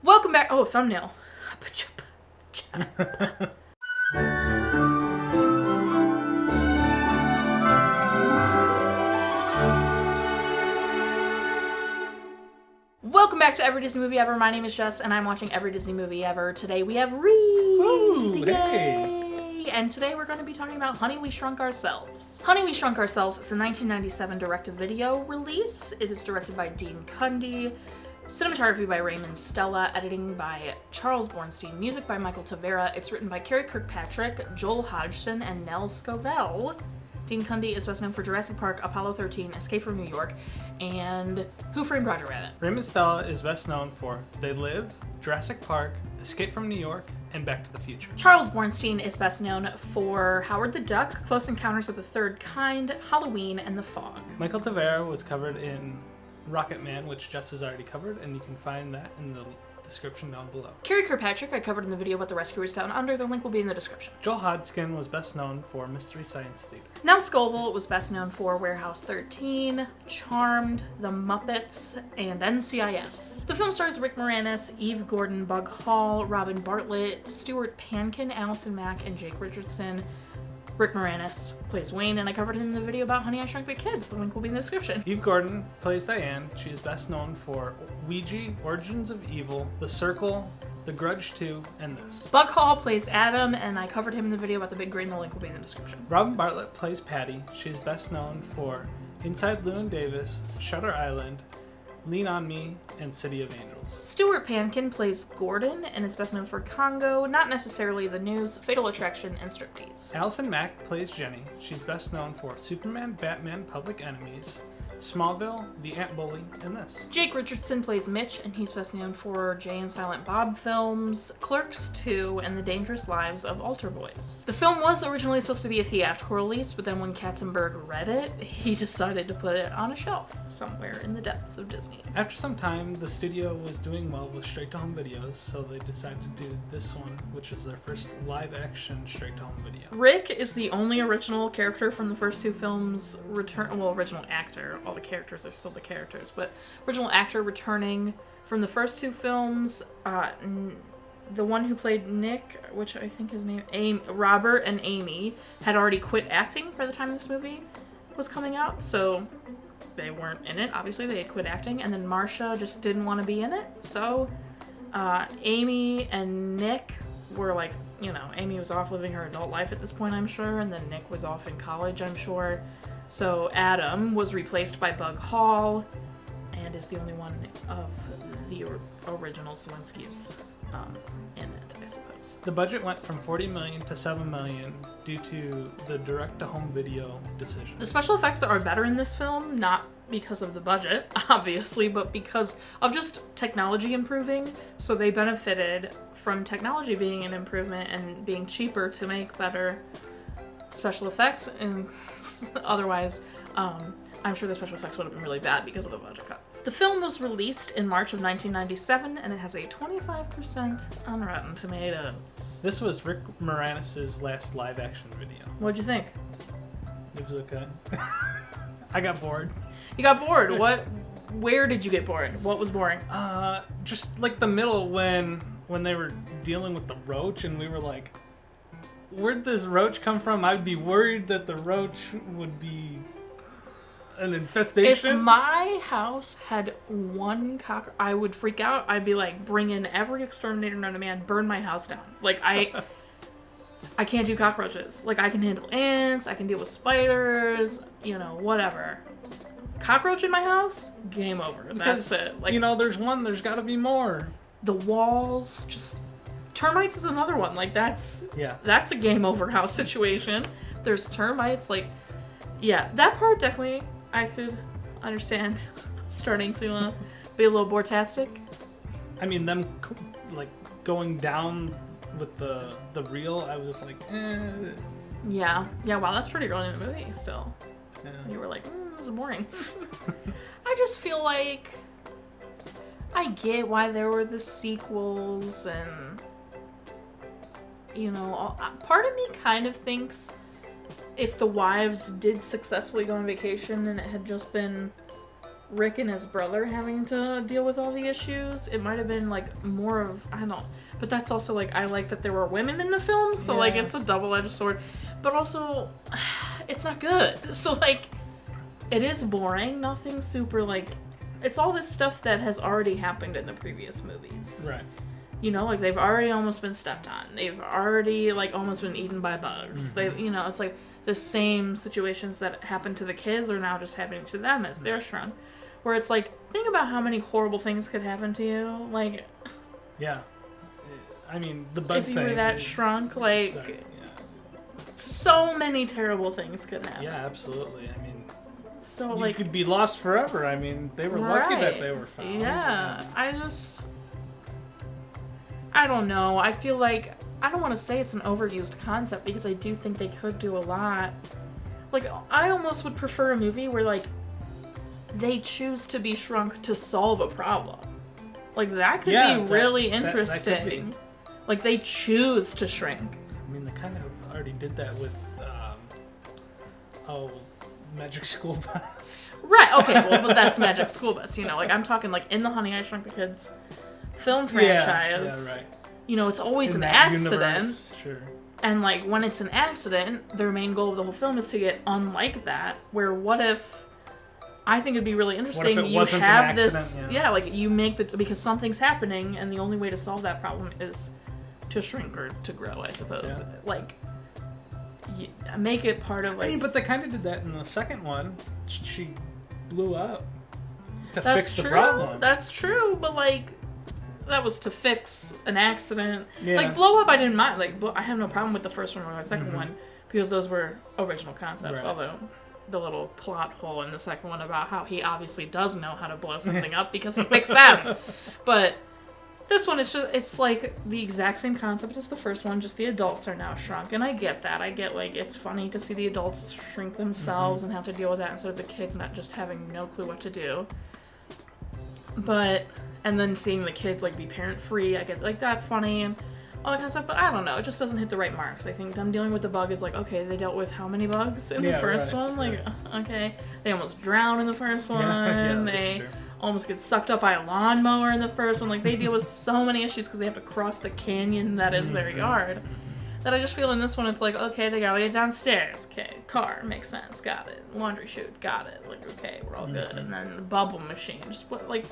Welcome back. Oh, thumbnail. Welcome back to Every Disney Movie Ever. My name is Jess, and I'm watching Every Disney Movie Ever. Today we have Reed. Ooh, Yay! hey. And today we're going to be talking about Honey, We Shrunk Ourselves. Honey, We Shrunk Ourselves is a 1997 direct-to-video release. It is directed by Dean Cundey. Cinematography by Raymond Stella, editing by Charles Bornstein, music by Michael Tavera. It's written by Carrie Kirkpatrick, Joel Hodgson, and Nell Scovell. Dean Cundey is best known for Jurassic Park, Apollo 13, Escape from New York, and Who Framed Roger Rabbit. Raymond Stella is best known for They Live, Jurassic Park, Escape from New York, and Back to the Future. Charles Bornstein is best known for Howard the Duck, Close Encounters of the Third Kind, Halloween, and The Fog. Michael Tavera was covered in Rocket Man, which Jess has already covered, and you can find that in the description down below. Carrie Kirkpatrick I covered in the video about the Rescuers Down Under. The link will be in the description. Joel Hodgson was best known for Mystery Science Theater. Nell Scovell was best known for Warehouse 13, Charmed, The Muppets, and NCIS. The film stars Rick Moranis, Eve Gordon, Bug Hall, Robin Bartlett, Stuart Pankin, Allison Mack, and Jake Richardson. Rick Moranis plays Wayne, and I covered him in the video about Honey, I Shrunk the Kids. The link will be in the description. Eve Gordon plays Diane. She is best known for Ouija, Origins of Evil, The Circle, The Grudge 2, and this. Bug Hall plays Adam, and I covered him in the video about the Big Green. The link will be in the description. Robin Bartlett plays Patty. She is best known for Inside Llewyn Davis, Shutter Island, Lean on Me, and City of Angels. Stuart Pankin plays Gordon and is best known for Congo, Not Necessarily the News, Fatal Attraction, and Striptease. Allison Mack plays Jenny. She's best known for Superman, Batman, Public Enemies, Smallville, The Ant Bully, and this. Jake Richardson plays Mitch, and he's best known for Jay and Silent Bob films, Clerks 2, and The Dangerous Lives of Altar Boys. The film was originally supposed to be a theatrical release, but then when Katzenberg read it, he decided to put it on a shelf somewhere in the depths of Disney. After some time, the studio was doing well with straight-to-home videos, so they decided to do this one, which is their first live-action straight-to-home video. Rick is the only original character from the first two films original actor. All the characters are still the characters, but original actor returning from the first two films. The one who played Nick, which I think his name, Robert and Amy, had already quit acting by the time this movie was coming out, so they weren't in it. Obviously, they had quit acting, and then Marcia just didn't want to be in it, so Amy and Nick were like, Amy was off living her adult life at this point, I'm sure, and then Nick was off in college, I'm sure. So Adam was replaced by Bug Hall, and is the only one of the original Selinskis in it, I suppose. The budget went from $40 million to $7 million due to the direct-to-home video decision. The special effects are better in this film, not because of the budget, obviously, but because of just technology improving. So they benefited from technology being an improvement and being cheaper to make better special effects, and otherwise I'm sure the special effects would have been really bad because of the budget cuts. The film was released in March of 1997, and it has a 25% on Rotten Tomatoes. This was Rick Moranis' last live-action video. What'd you think? It was okay. I got bored. You got bored? Where did you get bored? What was boring? Just like the middle when they were dealing with the roach, and we were like, where'd this roach come from? I'd be worried that the roach would be an infestation. If my house had one cockroach, I would freak out. I'd be like, bring in every exterminator known to man, burn my house down. Like, I can't do cockroaches. Like, I can handle ants, I can deal with spiders, whatever. Cockroach in my house? Game over. That's it. Like, there's one, there's gotta be more. The walls, just... Termites is another one. Like, that's a game over house situation. There's termites, like, yeah, that part definitely I could understand starting to be a little bored-tastic. I mean, them like going down with the reel, I was like, eh. Yeah, wow, that's pretty early in the movie still. Yeah. You were like, this is boring. I just feel like I get why there were the sequels, and part of me kind of thinks if the wives did successfully go on vacation and it had just been Rick and his brother having to deal with all the issues. It might have been, like, more of, I don't know. But that's also, like, I like that there were women in the film, so, like, it's a double-edged sword. But also, it's not good. So, like, it is boring. Nothing super, like, it's all this stuff that has already happened in the previous movies. Right. You know, like, they've already almost been stepped on. They've already, like, almost been eaten by bugs. They've, you know, it's like the same situations that happened to the kids are now just happening to them as they're shrunk. Where it's like, think about how many horrible things could happen to you. Like, yeah. I mean, the bug if thing. you were that shrunk, like, so many terrible things could happen. Yeah, absolutely. I mean, so, you like, could be lost forever. I mean, they were lucky that they were found. Yeah, I don't know. I feel like, I don't want to say it's an overused concept because I do think they could do a lot. Like, I almost would prefer a movie where, like, they choose to be shrunk to solve a problem. Like, that could be really interesting. That could be. Like, they choose to shrink. I mean, they kind of already did that with, Magic School Bus. Right, okay, well, but that's Magic School Bus, you know. Like, I'm talking, like, in the Honey, I Shrunk the Kids film franchise. Yeah, right. You know, it's always an accident. Universe, sure. And, like, when it's an accident, their main goal of the whole film is to get unlike that, where what if... I think it'd be really interesting. What if it you wasn't have an this, accident? yeah, like you make the because something's happening, and the only way to solve that problem is to shrink or to grow, I suppose. Yeah. Like, make it part of like. I mean, but they kind of did that in the second one. She blew up to That's fix the true. problem. That's true, but like. That was to fix an accident. Yeah. Like, blow up, I didn't mind. Like, I have no problem with the first one or the second one because those were original concepts. Right. Although, the little plot hole in the second one about how he obviously does know how to blow something up because he fixed them. But this one is just, it's like the exact same concept as the first one, just the adults are now shrunk. And I get that. I get, like, it's funny to see the adults shrink themselves and have to deal with that instead of the kids not just having no clue what to do. But, and then seeing the kids, like, be parent-free, I get, like, that's funny and all that kind of stuff, but I don't know, it just doesn't hit the right marks. I think them dealing with the bug is like, okay, they dealt with how many bugs in the first one? Like, okay, they almost drown in the first one, they almost get sucked up by a lawnmower in the first one, like, they deal with so many issues because they have to cross the canyon that is their yard, that I just feel in this one, it's like, okay, they gotta get downstairs, okay, car, makes sense, got it, laundry chute, got it, like, okay, we're all good, and then the bubble machine, just, like,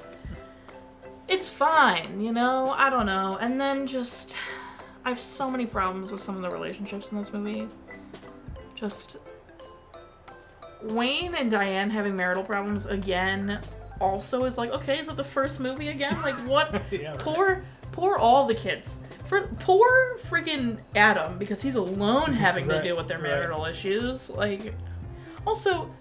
it's fine, you know, I don't know, and then just... I have so many problems with some of the relationships in this movie. Just Wayne and Diane having marital problems again also is like, okay, is it the first movie again? Like, what? Poor all the kids. Poor freaking Adam, because he's alone having to deal with their marital issues. Like, also,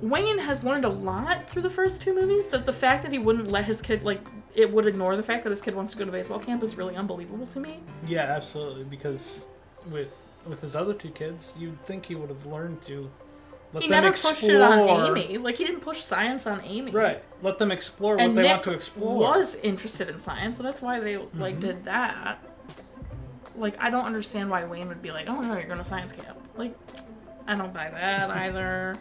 Wayne has learned a lot through the first two movies, that the fact that he wouldn't let his kid, like, it would ignore the fact that his kid wants to go to baseball camp is really unbelievable to me. Yeah, absolutely, because with his other two kids, you'd think he would have learned to let them explore. He never pushed it on Amy. Like, he didn't push science on Amy. Right. Let them explore what they want to explore. Was interested in science, so that's why they, like, did that. Like, I don't understand why Wayne would be like, oh, no, you're going to science camp. Like, I don't buy that either.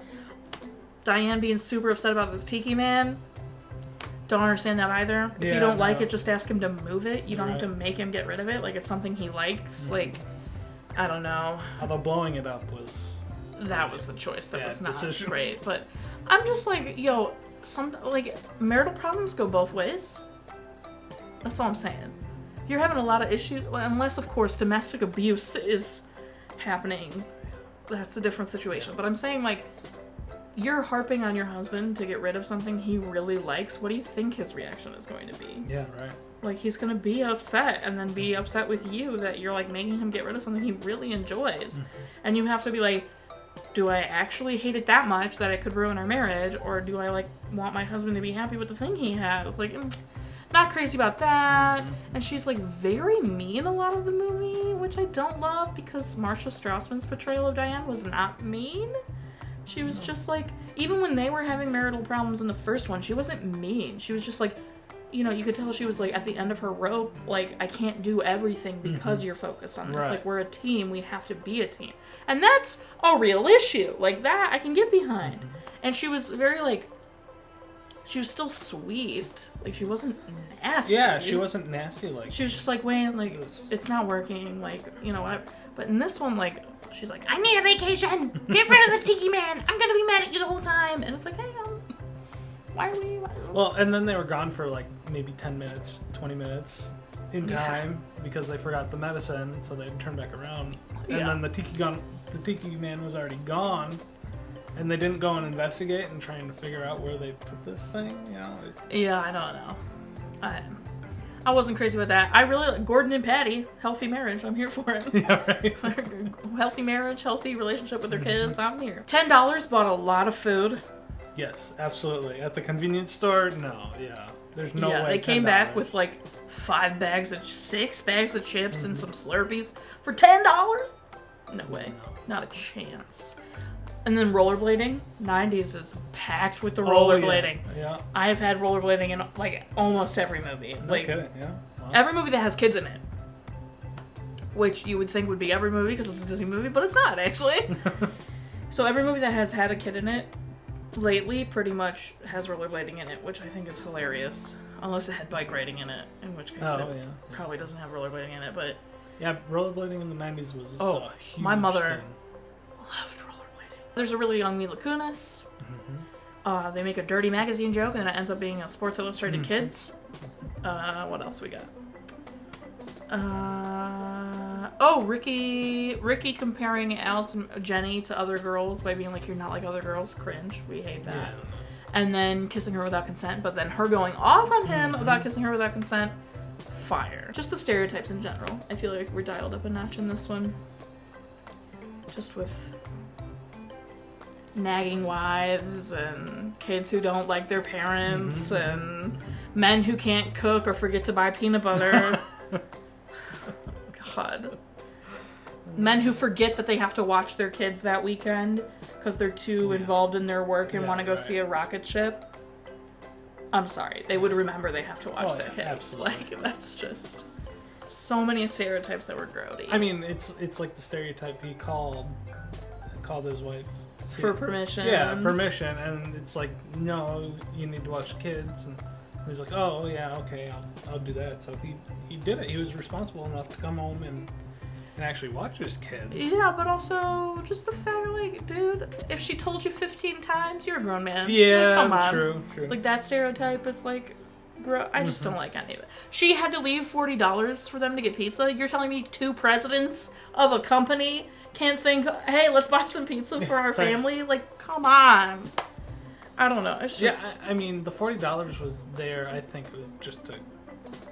Diane being super upset about this tiki man. Don't understand that either. If you don't like it, just ask him to move it. You don't have to make him get rid of it. Like, it's something he likes. Like, I don't know. Although blowing it up was... That was the choice that was not great. But I'm just like, yo, marital problems go both ways. That's all I'm saying. You're having a lot of issues, unless, of course, domestic abuse is happening. That's a different situation. But I'm saying, like... You're harping on your husband to get rid of something he really likes. What do you think his reaction is going to be? Yeah, right. Like, he's going to be upset, and then be upset with you that you're, like, making him get rid of something he really enjoys. And you have to be like, do I actually hate it that much that it could ruin our marriage, or do I, like, want my husband to be happy with the thing he has? Like, not crazy about that. And she's, like, very mean a lot of the movie, which I don't love, because Marcia Strausman's portrayal of Diane was not mean. She was just like, even when they were having marital problems in the first one, she wasn't mean. She was just like, you know, you could tell she was like at the end of her rope, like, I can't do everything because you're focused on this. Right. Like, we're a team, we have to be a team. And that's a real issue. Like, that I can get behind. And she was very like, she was still sweet. Like, she wasn't nasty. Yeah, she wasn't nasty. Like, she was just like, Wayne, like, it's not working. Like, you know what? But in this one, like, she's like, I need a vacation. Get rid of the tiki man. I'm gonna be mad at you the whole time. And it's like, hey, why are we? Well, and then they were gone for like maybe 10 minutes, 20 minutes in time because they forgot the medicine, so they turned back around. And then the tiki man was already gone. And they didn't go and investigate and trying to figure out where they put this thing, you know? Yeah, I don't know. I wasn't crazy about that. I really like Gordon and Patty. Healthy marriage. I'm here for it. Yeah, right. Healthy marriage, healthy relationship with their kids. I'm here. $10 bought a lot of food. Yes, absolutely. At the convenience store, no, yeah. There's no way. Yeah, they came back with like 6 bags of chips and some Slurpees for $10? No way. No. Not a chance. And then rollerblading. 90s is packed with the rollerblading. Yeah. I have had rollerblading in like almost every movie. No like, kidding, yeah. Wow. Every movie that has kids in it. Which you would think would be every movie because it's a Disney movie, but it's not actually. So every movie that has had a kid in it lately pretty much has rollerblading in it, which I think is hilarious. Unless it had bike riding in it, in which case it probably doesn't have rollerblading in it, but... Yeah, rollerblading in the 90s was a huge my mother thing. loved rollerblading. There's a really young Mila Kunis. They make a dirty magazine joke, and it ends up being a Sports Illustrated Kids. What else we got? Ricky comparing Allison Jenny to other girls by being like, you're not like other girls. Cringe. We hate that. Yeah. And then kissing her without consent, but then her going off on him about kissing her without consent. Fire. Just the stereotypes in general. I feel like we're dialed up a notch in this one. Just with nagging wives and kids who don't like their parents and men who can't cook or forget to buy peanut butter. God. Men who forget that they have to watch their kids that weekend because they're too involved in their work and want to go see a rocket ship. I'm sorry. They would remember they have to watch their kids. Absolutely. Like, that's just so many stereotypes that were grody. I mean, it's like the stereotype he called his wife. For permission. Yeah, permission. And it's like, no, you need to watch the kids. And he's like, oh, yeah, okay, I'll do that. So he did it. He was responsible enough to come home and actually watch his kids. Yeah, but also just the fact, like, dude, if she told you 15 times, you're a grown man. Yeah, like, come on. True. Like, that stereotype is, like, I just don't like any of it. She had to leave $40 for them to get pizza. You're telling me 2 presidents of a company can't think, hey, let's buy some pizza for our family? Like, come on. I don't know. It's just... Yeah, I mean, the $40 was there, I think, was just to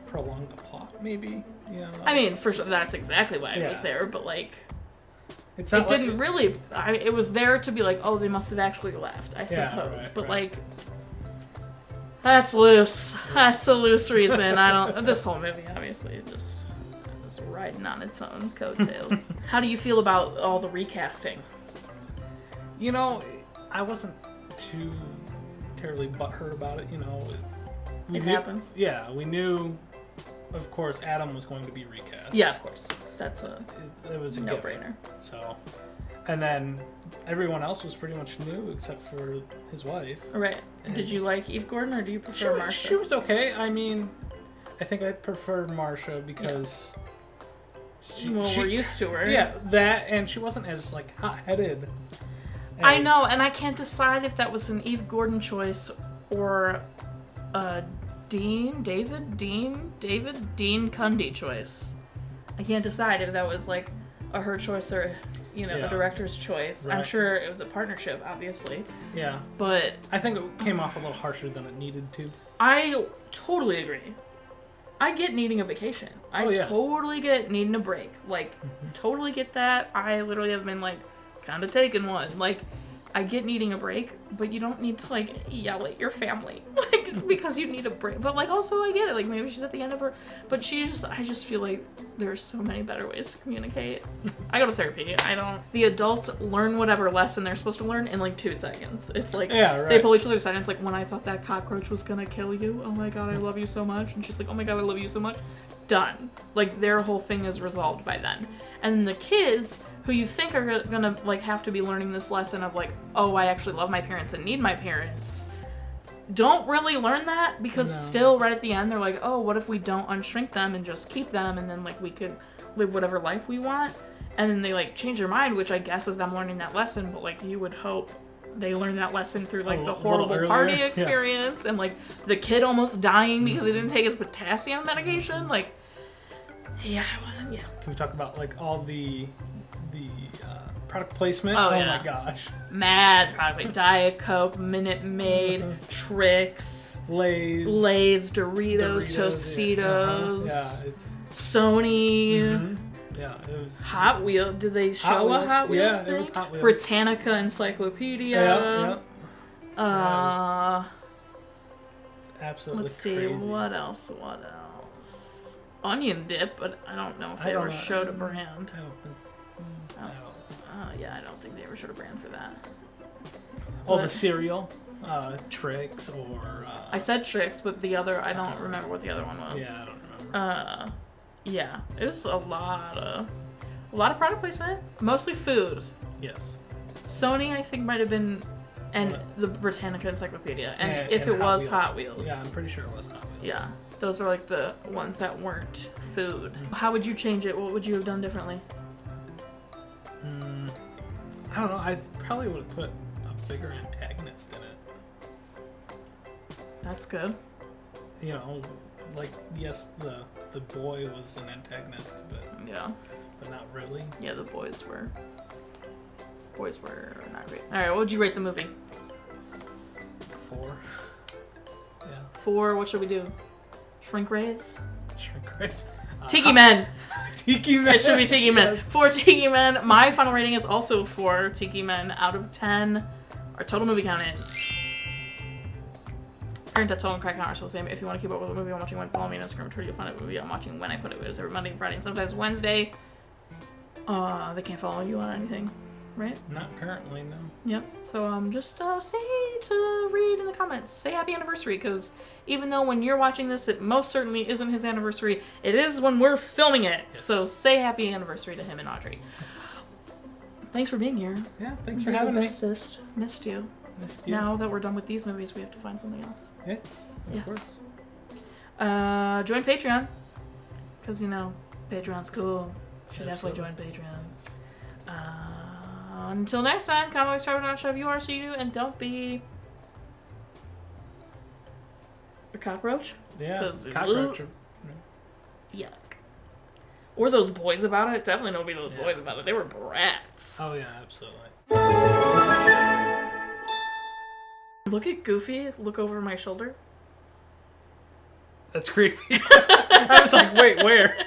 prolong the plot, maybe. Yeah. I mean, for sure, that's exactly why it was there, but, like... It didn't really... it was there to be like, oh, they must have actually left, I suppose. But, like... That's loose. That's a loose reason. This whole movie, obviously, just is riding on its own coattails. How do you feel about all the recasting? You know, I wasn't too terribly butthurt about it, you know. It happens. Yeah, we knew, of course, Adam was going to be recast. Yeah, of course. That's it was a no-brainer. So, and then everyone else was pretty much new except for his wife. Right. Did you like Eve Gordon or do you prefer Marsha? She was okay. I mean, I think I preferred Marsha because we're used to her. Yeah, that, and she wasn't as like hot-headed. I know, and I can't decide if that was an Eve Gordon choice or a Dean Cundey choice. I can't decide if that was like a her choice or the director's choice. Right. I'm sure it was a partnership, obviously. Yeah. But I think it came off a little harsher than it needed to. I totally agree. I get needing a vacation. I totally get needing a break. Like, totally get that. I literally have been, like, kind of taking one. Like, I get needing a break, but you don't need to, like, yell at your family. Like, because you need a break. But, like, also I get it. Like, maybe she's at the end of her... But I just feel like there's so many better ways to communicate. I go to therapy. The adults learn whatever lesson they're supposed to learn in, like, 2 seconds. It's like, they pull each other aside, and it's like, when I thought that cockroach was gonna kill you, oh my god, I love you so much. And she's like, oh my god, I love you so much. Done. Like, their whole thing is resolved by then. And the kids... who you think are gonna, like, have to be learning this lesson of, like, oh, I actually love my parents and need my parents, don't really learn that because No. still right at the end they're like, oh, what if we don't unshrink them and just keep them and then like we could live whatever life we want, and then they like change their mind, which I guess is them learning that lesson, but like you would hope they learn that lesson through like the horrible party experience and like the kid almost dying because he didn't take his potassium medication. Like, yeah. Can we talk about like all the product placement? Oh, my gosh. Mad product like Diet Coke, Minute Maid, Trix, Lay's, Doritos, Tostitos, Yeah, it's Sony. Mm-hmm. Yeah, it was Hot Wheels. Did they show a Hot Wheels thing? Yeah, it was Hot Wheels. Britannica Encyclopedia. Yeah. Absolutely Let's see, crazy. what else? Onion dip, but I don't know if they ever showed a brand. I don't think. Yeah, I don't think they ever showed a brand for that. Oh, But- the cereal, Trix or. I said Trix, but the other, I don't remember what the other one was. Yeah, I don't remember. Yeah, it was a lot of product placement, mostly food. Yes. Sony, I think, might have been, and the Britannica Encyclopedia, and if and it was Hot Hot Wheels. Yeah, I'm pretty sure it was Hot Wheels. Yeah, those are like the ones that weren't food. How would you change it? What would you have done differently? I don't know. I probably would have put a bigger antagonist in it. That's good. You know, like yes, the boy was an antagonist, but not really. Yeah, the boys were not great. All right, what would you rate the movie? 4. Yeah. 4. What should we do? Shrink raise? Shrink raise. Tiki Men. Tiki Men. It should be Tiki Men. Yes. 4 Tiki Men. My final rating is also 4 Tiki Men out of 10. Our total movie count is. Current total and crack count are still the same. If you want to keep up with the movie I'm watching, when follow me on Instagram, Twitter, you'll find a movie I'm watching when I put it. It is every Monday, Friday, and sometimes Wednesday. They can't follow you on anything, right? Not currently, no. Yep. So just say to read in the comments. Say happy anniversary, because even though when you're watching this, it most certainly isn't his anniversary. It is when we're filming it. Yes. So say happy anniversary to him and Audrey. Thanks for being here. Yeah, thanks for You're having the me. bestest. Missed you. Missed you. Now that we're done with these movies, we have to find something else. Yes, of course. Join Patreon, because Patreon's cool. Should definitely join Patreon. Until next time, come always try to shove you are so you do, and don't be a cockroach. Yeah, 'Cause cockroach. Yuck. Or those boys about it. Definitely don't be those boys about it. They were brats. Oh yeah, absolutely. Look at Goofy. Look over my shoulder. That's creepy. I was like, wait, where?